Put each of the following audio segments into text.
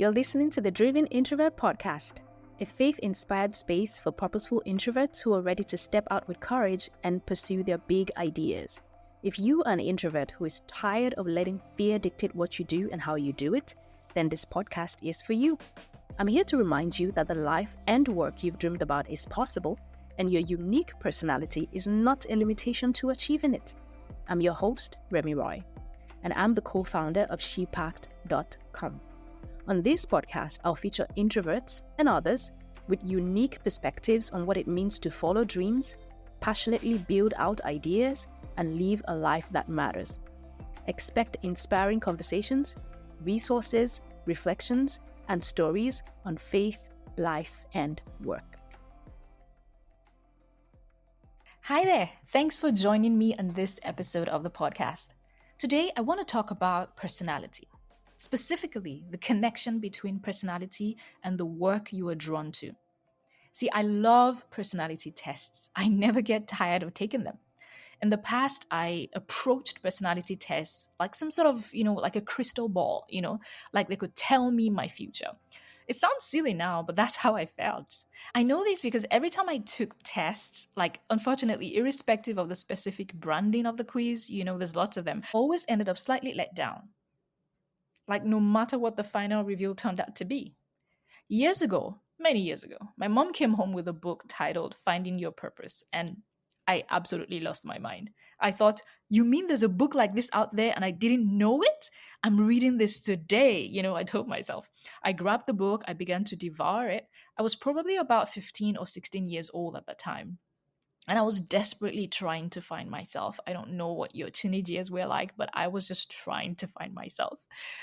You're listening to the Driven Introvert podcast, a faith-inspired space for purposeful introverts who are ready to step out with courage and pursue their big ideas. If you are an introvert who is tired of letting fear dictate what you do and how you do it, then this podcast is for you. I'm here to remind you that the life and work you've dreamed about is possible, and your unique personality is not a limitation to achieving it. I'm your host, Remy Roy, and I'm the co-founder of shepact.com. On this podcast, I'll feature introverts and others with unique perspectives on what it means to follow dreams, passionately build out ideas, and live a life that matters. Expect inspiring conversations, resources, reflections, and stories on faith, life, and work. Hi there. Thanks for joining me on this episode of the podcast. Today, I want to talk about personality, specifically the connection between personality and the work you are drawn to. See, I love personality tests. I never get tired of taking them. In the past, I approached personality tests like some sort of, like a crystal ball, like they could tell me my future. It sounds silly now, but that's how I felt. I know this because every time I took tests, unfortunately, irrespective of the specific branding of the quiz, there's lots of them, always ended up slightly let down. No matter what the final review turned out to be. Many years ago, my mom came home with a book titled Finding Your Purpose, and I absolutely lost my mind. I thought, you mean there's a book like this out there and I didn't know it? I'm reading this today, I told myself. I grabbed the book, I began to devour it. I was probably about 15 or 16 years old at the time. And I was desperately trying to find myself. I don't know what your teenage years were like, but I was just trying to find myself,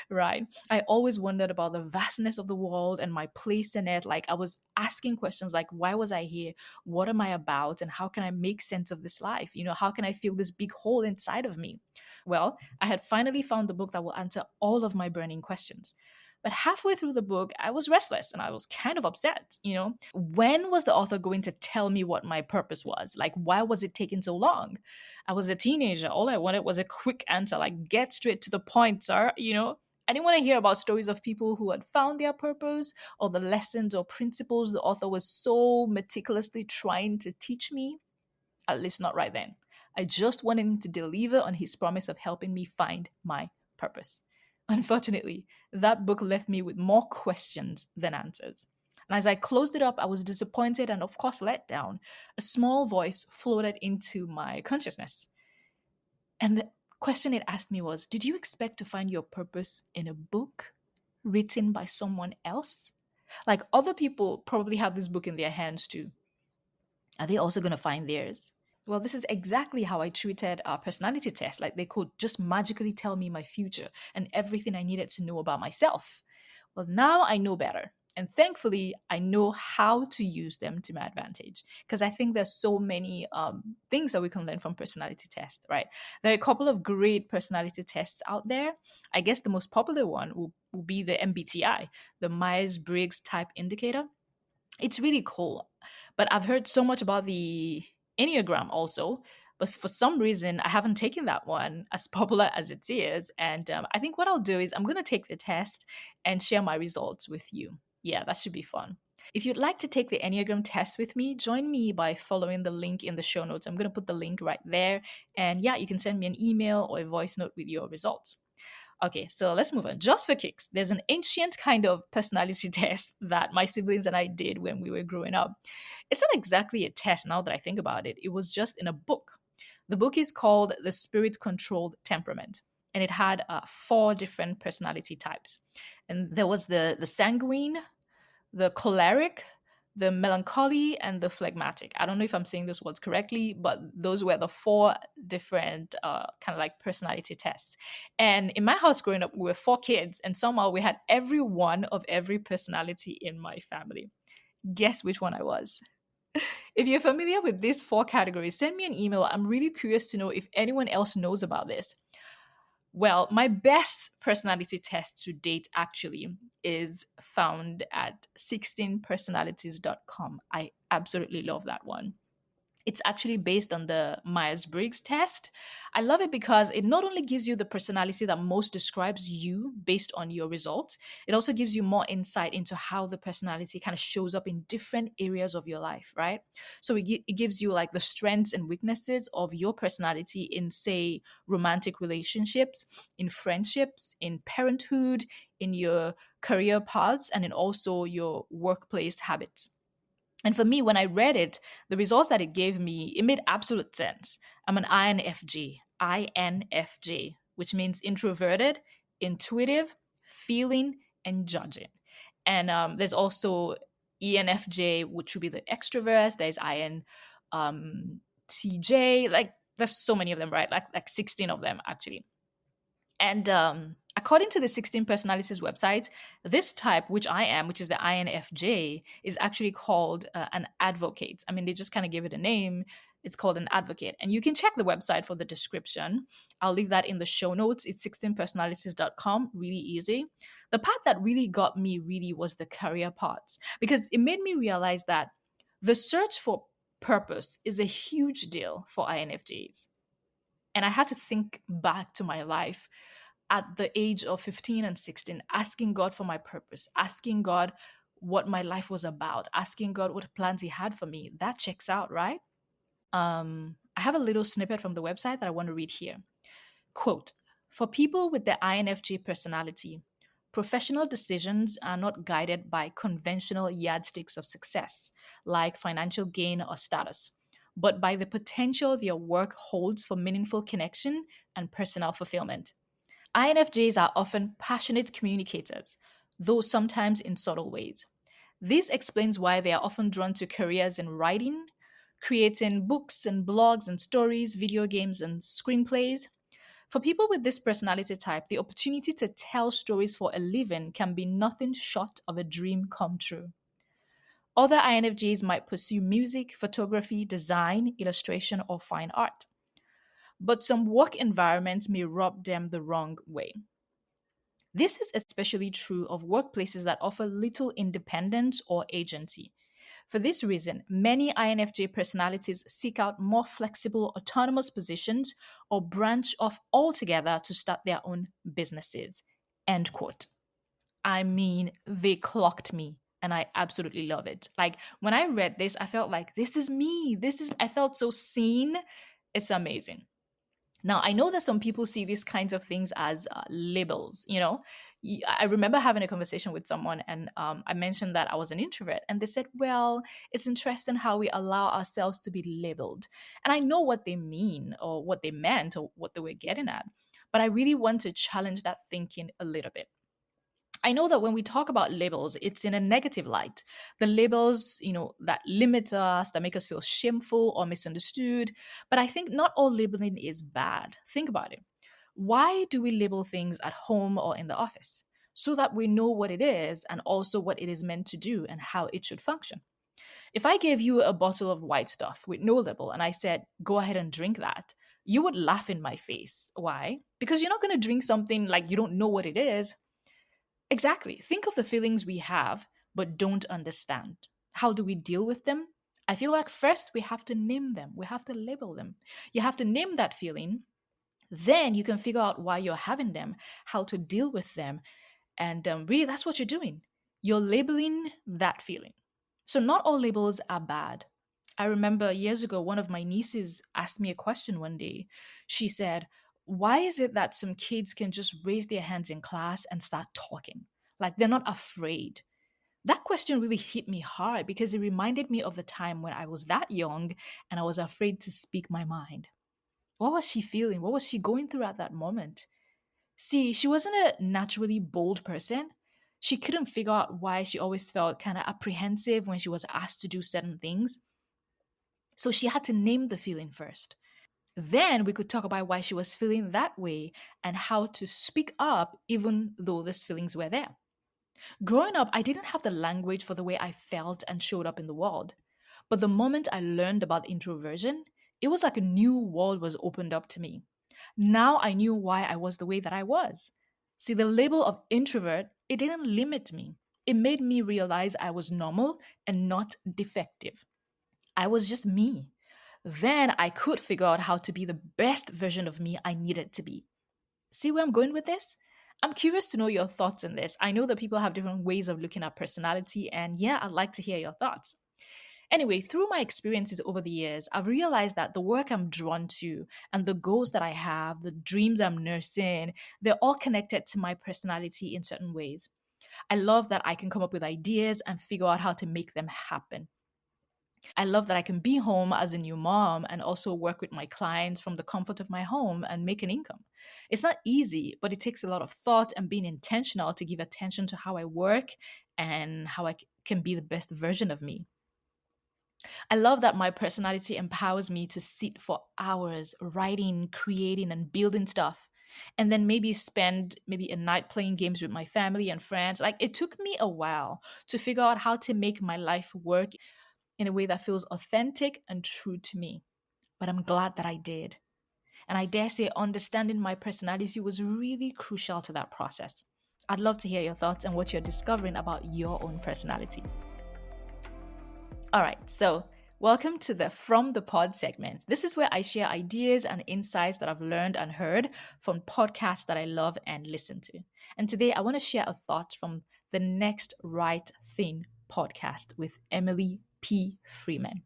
right? I always wondered about the vastness of the world and my place in it. I was asking questions like, why was I here? What am I about? And how can I make sense of this life? How can I fill this big hole inside of me? Well, I had finally found the book that will answer all of my burning questions. But halfway through the book, I was restless and I was kind of upset, When was the author going to tell me what my purpose was? Why was it taking so long? I was a teenager. All I wanted was a quick answer, get straight to the point, sir, I didn't want to hear about stories of people who had found their purpose or the lessons or principles the author was so meticulously trying to teach me, at least not right then. I just wanted him to deliver on his promise of helping me find my purpose. Unfortunately, that book left me with more questions than answers. And as I closed it up, I was disappointed and, of course, let down. A small voice floated into my consciousness. And the question it asked me was, did you expect to find your purpose in a book written by someone else? Other people probably have this book in their hands too. Are they also going to find theirs? Well, this is exactly how I treated our personality test. They could just magically tell me my future and everything I needed to know about myself. Well, now I know better. And thankfully, I know how to use them to my advantage. Because I think there's so many things that we can learn from personality tests, right? There are a couple of great personality tests out there. I guess the most popular one will be the MBTI, the Myers-Briggs Type Indicator. It's really cool. But I've heard so much about the Enneagram also, but for some reason I haven't taken that one, as popular as it is. And I think what I'll do is I'm going to take the test and share my results with you. Yeah, that should be fun. If you'd like to take the Enneagram test with me, join me by following the link in the show notes. I'm going to put the link right there. And yeah, you can send me an email or a voice note with your results. Okay, so let's move on. Just for kicks, there's an ancient kind of personality test that my siblings and I did when we were growing up. It's not exactly a test now that I think about it. It was just in a book. The book is called The Spirit-Controlled Temperament, and it had 4 different personality types. And there was the sanguine, the choleric, the melancholy, and the phlegmatic. I don't know if I'm saying those words correctly, but those were the 4 different personality tests. And in my house growing up, we were 4 kids, and somehow we had every one of every personality in my family. Guess which one I was? If you're familiar with these 4 categories, send me an email. I'm really curious to know if anyone else knows about this. Well, my best personality test to date actually is found at 16personalities.com. I absolutely love that one. It's actually based on the Myers-Briggs test. I love it because it not only gives you the personality that most describes you based on your results, it also gives you more insight into how the personality kind of shows up in different areas of your life, right? So it gives you like the strengths and weaknesses of your personality in, say, romantic relationships, in friendships, in parenthood, in your career paths, and in also your workplace habits. And for me, when I read it, the results that it gave me, it made absolute sense. I'm an INFJ, which means introverted, intuitive, feeling, and judging. And there's also ENFJ, which would be the extrovert. There's INTJ. Like there's so many of them, right? Like 16 of them actually. And according to the 16 Personalities website, this type, which I am, which is the INFJ, is actually called an advocate. I mean, they just kind of give it a name. It's called an advocate. And you can check the website for the description. I'll leave that in the show notes. It's 16personalities.com. Really easy. The part that really got me really was the career part, because it made me realize that the search for purpose is a huge deal for INFJs. And I had to think back to my life at the age of 15 and 16, asking God for my purpose, asking God what my life was about, asking God what plans He had for me. That checks out, right? I have a little snippet from the website that I want to read here. Quote, for people with the INFJ personality, professional decisions are not guided by conventional yardsticks of success, like financial gain or status, but by the potential their work holds for meaningful connection and personal fulfillment. INFJs are often passionate communicators, though sometimes in subtle ways. This explains why they are often drawn to careers in writing, creating books and blogs and stories, video games and screenplays. For people with this personality type, the opportunity to tell stories for a living can be nothing short of a dream come true. Other INFJs might pursue music, photography, design, illustration, or fine art. But some work environments may rub them the wrong way. This is especially true of workplaces that offer little independence or agency. For this reason, many INFJ personalities seek out more flexible, autonomous positions or branch off altogether to start their own businesses. End quote. I mean, they clocked me and I absolutely love it. Like when I read this, I felt like this is me. I felt so seen. It's amazing. Now, I know that some people see these kinds of things as labels. I remember having a conversation with someone and I mentioned that I was an introvert. And they said, well, it's interesting how we allow ourselves to be labeled. And I know what they mean or what they meant or what they were getting at. But I really want to challenge that thinking a little bit. I know that when we talk about labels, it's in a negative light. The labels, that limit us, that make us feel shameful or misunderstood. But I think not all labeling is bad. Think about it. Why do we label things at home or in the office? So that we know what it is and also what it is meant to do and how it should function. If I gave you a bottle of white stuff with no label and I said, go ahead and drink that, you would laugh in my face. Why? Because you're not going to drink something like you don't know what it is. Exactly. Think of the feelings we have but don't understand. How do we deal with them? I feel like first we have to name them. We have to label them. You have to name that feeling. Then you can figure out why you're having them, how to deal with them. And really, that's what you're doing. You're labeling that feeling. So, not all labels are bad. I remember years ago, one of my nieces asked me a question one day. She said, why is it that some kids can just raise their hands in class and start talking? Like they're not afraid. That question really hit me hard because it reminded me of the time when I was that young and I was afraid to speak my mind. What was she feeling? What was she going through at that moment? See, she wasn't a naturally bold person. She couldn't figure out why she always felt kind of apprehensive when she was asked to do certain things. So she had to name the feeling first. Then we could talk about why she was feeling that way and how to speak up even though these feelings were there. Growing up, I didn't have the language for the way I felt and showed up in the world. But the moment I learned about introversion, it was like a new world was opened up to me. Now I knew why I was the way that I was. See, the label of introvert, it didn't limit me. It made me realize I was normal and not defective. I was just me. then I could figure out how to be the best version of me I needed to be. See where I'm going with this? I'm curious to know your thoughts on this. I know that people have different ways of looking at personality, and yeah, I'd like to hear your thoughts. Anyway, through my experiences over the years, I've realized that the work I'm drawn to and the goals that I have, the dreams I'm nursing, they're all connected to my personality in certain ways. I love that I can come up with ideas and figure out how to make them happen. I love that I can be home as a new mom and also work with my clients from the comfort of my home and make an income. It's not easy, but it takes a lot of thought and being intentional to give attention to how I work and how can be the best version of me. I love that my personality empowers me to sit for hours writing, creating, and building stuff. And then maybe spend maybe a night playing games with my family and friends. Like it took me a while to figure out how to make my life work in a way that feels authentic and true to me. But I'm glad that I did. And I dare say understanding my personality was really crucial to that process. I'd love to hear your thoughts and what you're discovering about your own personality. All right, so welcome to the From the Pod segment. This is where I share ideas and insights that I've learned and heard from podcasts that I love and listen to. And today I want to share a thought from the Next Right Thing podcast with Emily P. Freeman.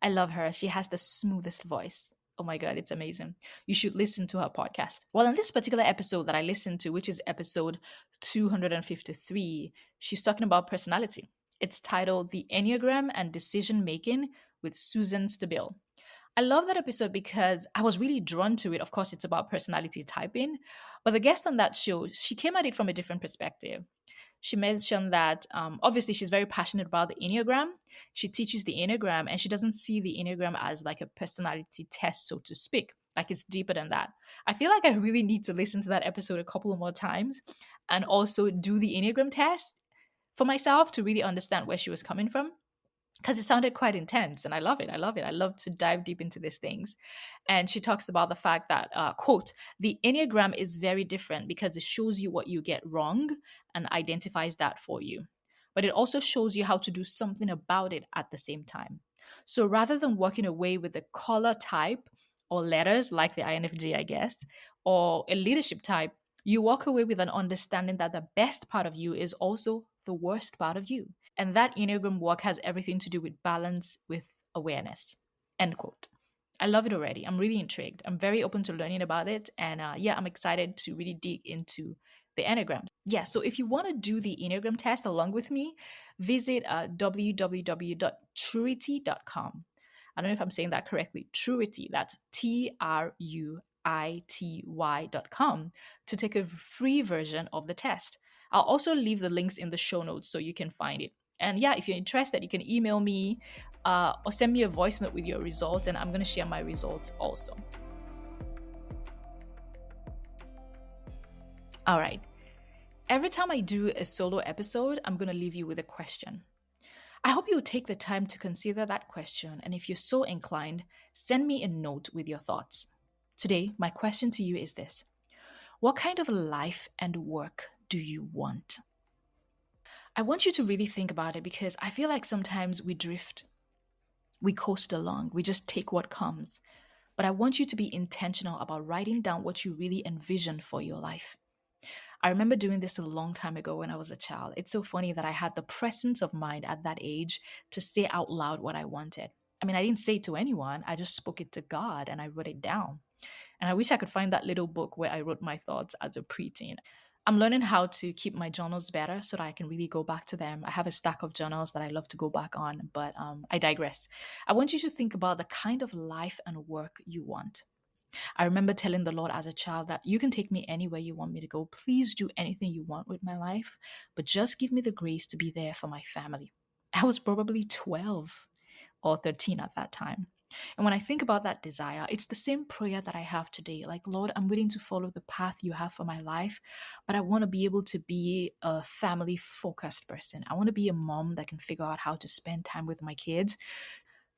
I love her. She has the smoothest voice. Oh my God, it's amazing. You should listen to her podcast. Well, in this particular episode that I listened to, which is episode 253, she's talking about personality. It's titled The Enneagram and Decision Making with Susan Stabile. I love that episode because I was really drawn to it. Of course, it's about personality typing, but the guest on that show, she came at it from a different perspective. She mentioned that obviously she's very passionate about the Enneagram. She teaches the Enneagram and she doesn't see the Enneagram as like a personality test, so to speak. Like it's deeper than that. I feel like I really need to listen to that episode a couple more times and also do the Enneagram test for myself to really understand where she was coming from because it sounded quite intense and I love it. I love it. I love to dive deep into these things. And she talks about the fact that, quote, the Enneagram is very different because it shows you what you get wrong and identifies that for you. But it also shows you how to do something about it at the same time. So rather than walking away with a color type or letters like the INFJ, I guess, or a leadership type, you walk away with an understanding that the best part of you is also the worst part of you. And that Enneagram work has everything to do with balance with awareness. End quote. I love it already. I'm really intrigued. I'm very open to learning about it. And yeah, I'm excited to really dig into the Enneagrams. Yeah, so if you want to do the Enneagram test along with me, visit www.truity.com. I don't know if I'm saying that correctly. Truity, that's TRUITY.com to take a free version of the test. I'll also leave the links in the show notes so you can find it. And yeah, if you're interested, you can email me or send me a voice note with your results, and I'm going to share my results also. All right. Every time I do a solo episode, I'm going to leave you with a question. I hope you'll take the time to consider that question, and if you're so inclined, send me a note with your thoughts. Today, my question to you is this: what kind of life and work do you want? I want you to really think about it because I feel like sometimes we drift, we coast along, we just take what comes. But I want you to be intentional about writing down what you really envision for your life. I remember doing this a long time ago when I was a child. It's so funny that I had the presence of mind at that age to say out loud what I wanted. I mean, I didn't say it to anyone, I just spoke it to God and I wrote it down. And I wish I could find that little book where I wrote my thoughts as a preteen. I'm learning how to keep my journals better so that I can really go back to them. I have a stack of journals that I love to go back on, but I digress. I want you to think about the kind of life and work you want. I remember telling the Lord as a child that you can take me anywhere you want me to go. Please do anything you want with my life, but just give me the grace to be there for my family. I was probably 12 or 13 at that time. And when I think about that desire, it's the same prayer that I have today. Like, Lord, I'm willing to follow the path you have for my life, but I want to be able to be a family focused person. I want to be a mom that can figure out how to spend time with my kids,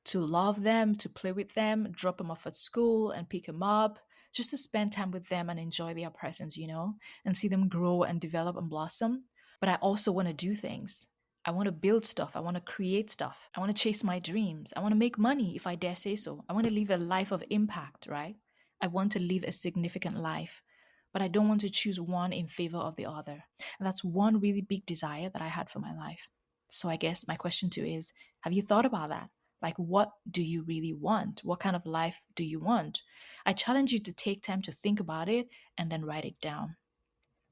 to love them, to play with them, drop them off at school and pick them up, just to spend time with them and enjoy their presence, and see them grow and develop and blossom. But I also want to do things. I want to build stuff. I want to create stuff. I want to chase my dreams. I want to make money, if I dare say so. I want to live a life of impact, right? I want to live a significant life, but I don't want to choose one in favor of the other. And that's one really big desire that I had for my life. So I guess my question to you is, have you thought about that? Like, what do you really want? What kind of life do you want? I challenge you to take time to think about it and then write it down,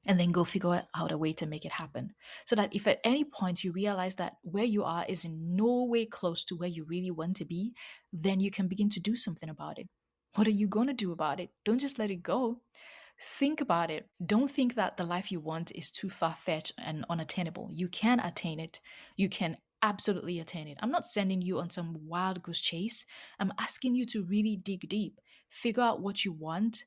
and then go figure out a way to make it happen. So that if at any point you realize that where you are is in no way close to where you really want to be, then you can begin to do something about it. What are you going to do about it? Don't just let it go. Think about it. Don't think that the life you want is too far-fetched and unattainable. You can attain it. You can absolutely attain it. I'm not sending you on some wild goose chase. I'm asking you to really dig deep, figure out what you want,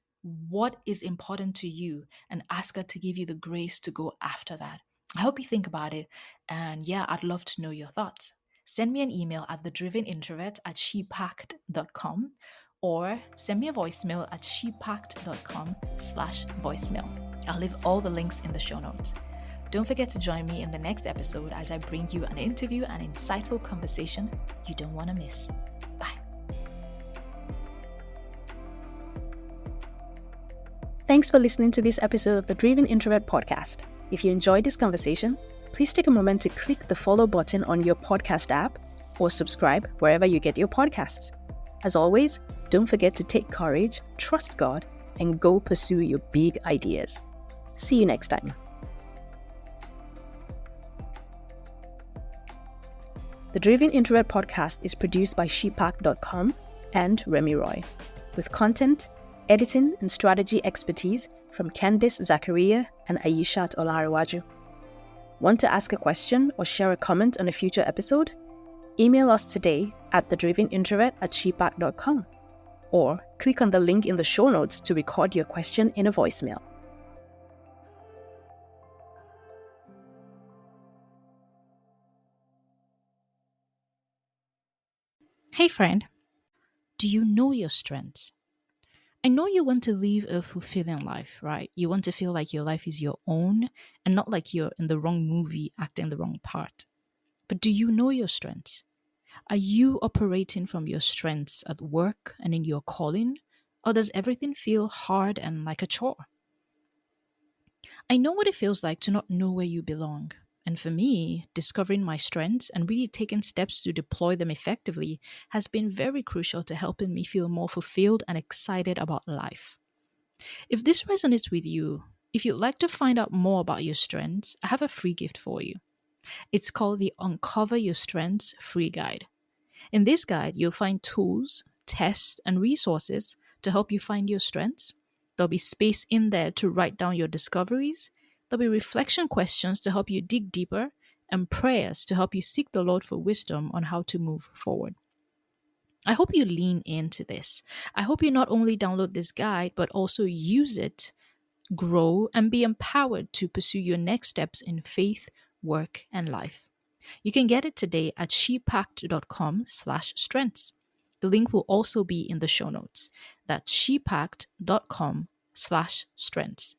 what is important to you, and ask God to give you the grace to go after that. I hope you think about it. And yeah, I'd love to know your thoughts. Send me an email at thedrivenintrovert@shepacked.com, or send me a voicemail at shepacked.com/voicemail. I'll leave all the links in the show notes. Don't forget to join me in the next episode as I bring you an interview and insightful conversation you don't want to miss. Bye. Thanks for listening to this episode of the Driven Introvert podcast. If you enjoyed this conversation, please take a moment to click the follow button on your podcast app or subscribe wherever you get your podcasts. As always, don't forget to take courage, trust God, and go pursue your big ideas. See you next time. The Driven Introvert podcast is produced by shepack.com and Remy Roy, with content, editing, and strategy expertise from Candice Zachariah and Aishat Olariwaju. Want to ask a question or share a comment on a future episode? Email us today at thedrivenintrovert@shepack.com, or click on the link in the show notes to record your question in a voicemail. Hey friend, do you know your strengths? I know you want to live a fulfilling life, right? You want to feel like your life is your own and not like you're in the wrong movie acting the wrong part. But do you know your strengths? Are you operating from your strengths at work and in your calling? Or does everything feel hard and like a chore? I know what it feels like to not know where you belong. And for me, discovering my strengths and really taking steps to deploy them effectively has been very crucial to helping me feel more fulfilled and excited about life. If this resonates with you, if you'd like to find out more about your strengths, I have a free gift for you. It's called the Uncover Your Strengths Free Guide. In this guide, you'll find tools, tests, and resources to help you find your strengths. There'll be space in there to write down your discoveries. There'll be reflection questions to help you dig deeper, and prayers to help you seek the Lord for wisdom on how to move forward. I hope you lean into this. I hope you not only download this guide, but also use it, grow, and be empowered to pursue your next steps in faith, work, and life. You can get it today at shepacked.com/strengths. The link will also be in the show notes. That's shepacked.com/strengths.